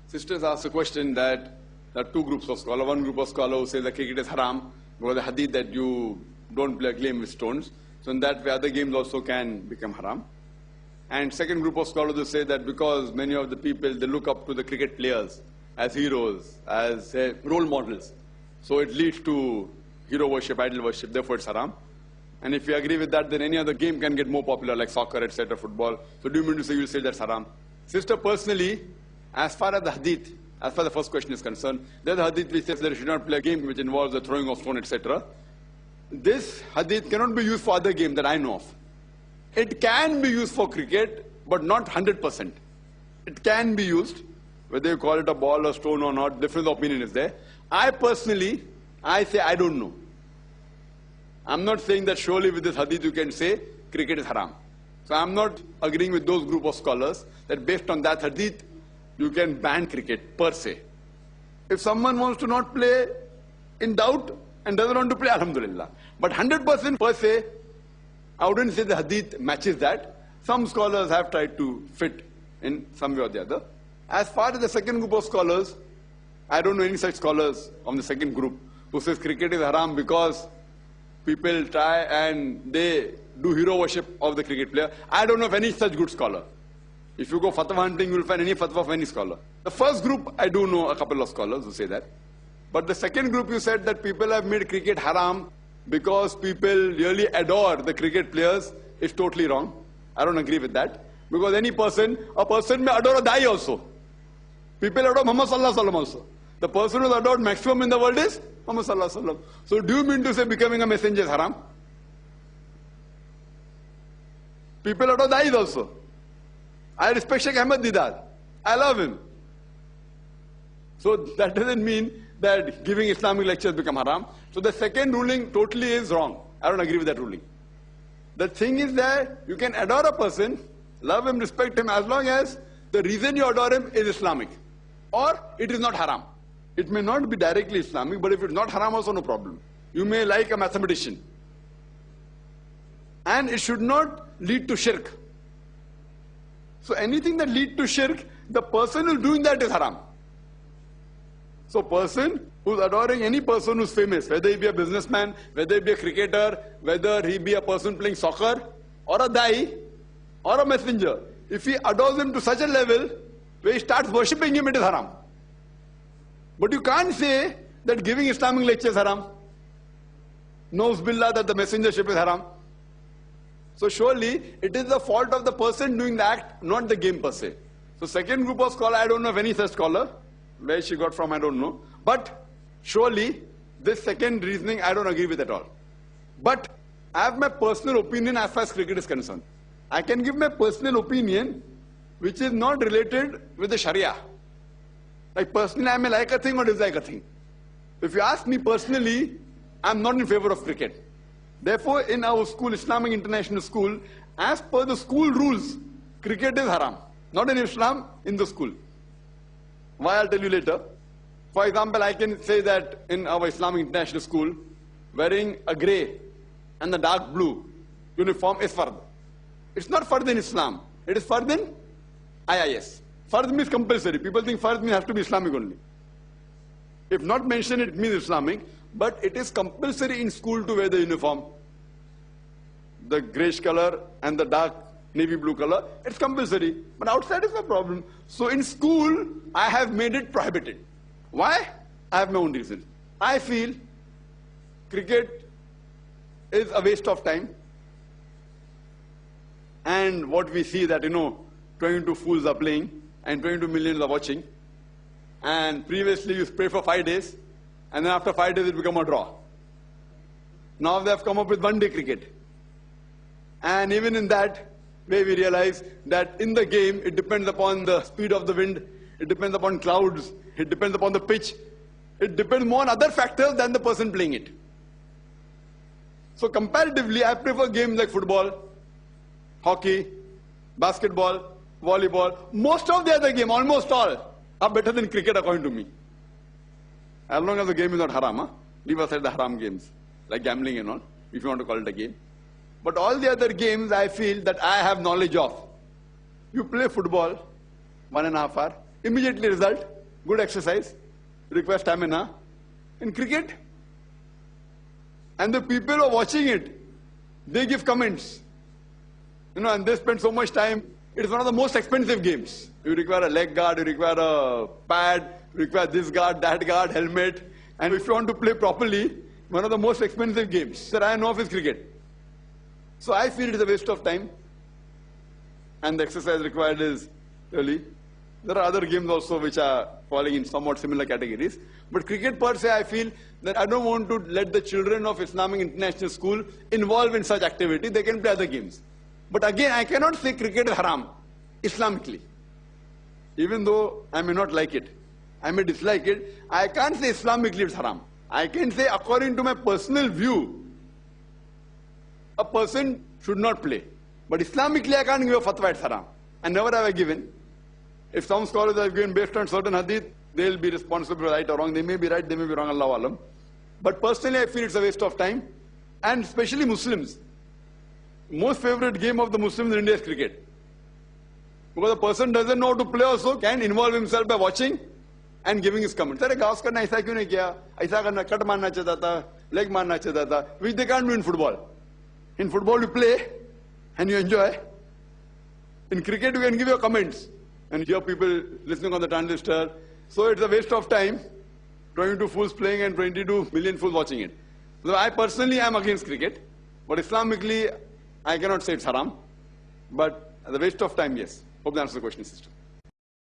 Sisters asked a question that there are two groups of scholars. One group of scholars who say that cricket is haram because the hadith that you don't play a game with stones. So in that way, other games also can become haram. And second group of scholars who say that because many of the people, they look up to the cricket players as heroes, as role models. So it leads to hero worship, idol worship, therefore it's haram. And if you agree with that, then any other game can get more popular like soccer, etc., football. So do you mean to say you'll say that's haram? Sister, personally, as far as the hadith, as far as the first question is concerned, there's a hadith which says that you should not play a game which involves the throwing of stone, etc. This hadith cannot be used for other games that I know of. It can be used for cricket, but not 100%. It can be used, whether you call it a ball or stone or not, different opinion is there. I personally, I say I don't know. I'm not saying that surely with this hadith you can say cricket is haram. So I'm not agreeing with those group of scholars that based on that hadith, you can ban cricket per se. If someone wants to not play in doubt and doesn't want to play, alhamdulillah. But 100% per se, I wouldn't say the hadith matches that. Some scholars have tried to fit in some way or the other. As far as the second group of scholars, I don't know any such scholars on the second group who says cricket is haram because people try and they do hero worship of the cricket player. I don't know of any such good scholar. If you go fatwa hunting, you will find any fatwa of any scholar. The first group, I do know a couple of scholars who say that. But the second group, you said that people have made cricket haram because people really adore the cricket players, is totally wrong. I don't agree with that. Because any person, a person may adore a dai also. People adore Muhammad Sallallahu Alaihi Wasallam also. The person who is adored maximum in the world is Muhammad Sallallahu Alaihi Wasallam. So do you mean to say becoming a messenger is haram? People adore dais also. I respect Sheikh Ahmed Deedat. I love him. So that doesn't mean that giving Islamic lectures become haram. So the second ruling totally is wrong. I don't agree with that ruling. The thing is that you can adore a person, love him, respect him, as long as the reason you adore him is Islamic. Or it is not haram. It may not be directly Islamic, but if it's not haram also no problem. You may like a mathematician. And it should not lead to shirk. So anything that leads to shirk, the person who's doing that is haram. So person who's adoring any person who's famous, whether he be a businessman, whether he be a cricketer, whether he be a person playing soccer, or a dai, or a messenger, if he adores him to such a level where he starts worshipping him, it is haram. But you can't say that giving Islamic lectures is haram. Knows billah that the messengership is haram. So surely, it is the fault of the person doing the act, not the game per se. So second group of scholar, I don't know of any such scholar. Where she got from, I don't know. But surely, this second reasoning, I don't agree with at all. But I have my personal opinion as far as cricket is concerned. I can give my personal opinion, which is not related with the Sharia. Like personally, I may like a thing or dislike a thing. If you ask me personally, I'm not in favor of cricket. Therefore, in our school, Islamic International School, as per the school rules, cricket is haram. Not in Islam, in the school. Why, I'll tell you later. For example, I can say that in our Islamic International School, wearing a grey and the dark blue uniform is fard. It's not fard in Islam. It is fard in IIS. Fard means compulsory. People think fard means has to be Islamic only. If not mentioned, it means Islamic. But it is compulsory in school to wear the uniform. The greyish color and the dark navy blue color, it's compulsory. But outside is no problem. So in school, I have made it prohibited. Why? I have my own reasons. I feel cricket is a waste of time. And what we see that, 22 fools are playing and 22 millions are watching. And previously you play for 5 days. And then after 5 days, it become a draw. Now they have come up with one-day cricket. And even in that way, we realize that in the game, it depends upon the speed of the wind, it depends upon clouds, it depends upon the pitch. It depends more on other factors than the person playing it. So comparatively, I prefer games like football, hockey, basketball, volleyball. Most of the other games, almost all, are better than cricket according to me. As long as the game is not haram, leave aside the haram games, like gambling and all, if you want to call it a game. But all the other games, I feel that I have knowledge of. You play football, 1.5 hours, immediately result, good exercise, requires stamina. In cricket, and the people who are watching it, they give comments. You know, and they spend so much time. It is one of the most expensive games. You require a leg guard, you require a pad, you require this guard, that guard, helmet. And if you want to play properly, one of the most expensive games that I know of is cricket. So I feel it is a waste of time. And the exercise required is really. There are other games also which are falling in somewhat similar categories. But cricket per se, I feel that I don't want to let the children of Islamic International School involve in such activity. They can play other games. But again, I cannot say cricket is haram, Islamically. Even though I may not like it, I may dislike it, I can't say Islamically it's haram. I can say according to my personal view, a person should not play. But Islamically, I can't give a fatwa it's haram. And never have I given. If some scholars have given based on certain hadith, they'll be responsible right or wrong. They may be right, they may be wrong, Allahu Alam. But personally, I feel it's a waste of time. And especially Muslims. Most favorite game of the Muslims in India is cricket. Because the person doesn't know how to play also, can involve himself by watching and giving his comments. Sir, Gauss karna aisa kyun nahi kiya? Aisa karna, cut marna chahta tha, leg marna chahta tha, which they can't do in football. In football you play and you enjoy. In cricket you can give your comments and hear people listening on the transistor. So it's a waste of time, 22 fools playing and 22 million fools watching it. So I personally am against cricket, but Islamically I cannot say it's haram. But as a waste of time, yes. Hope that answers the question, sister.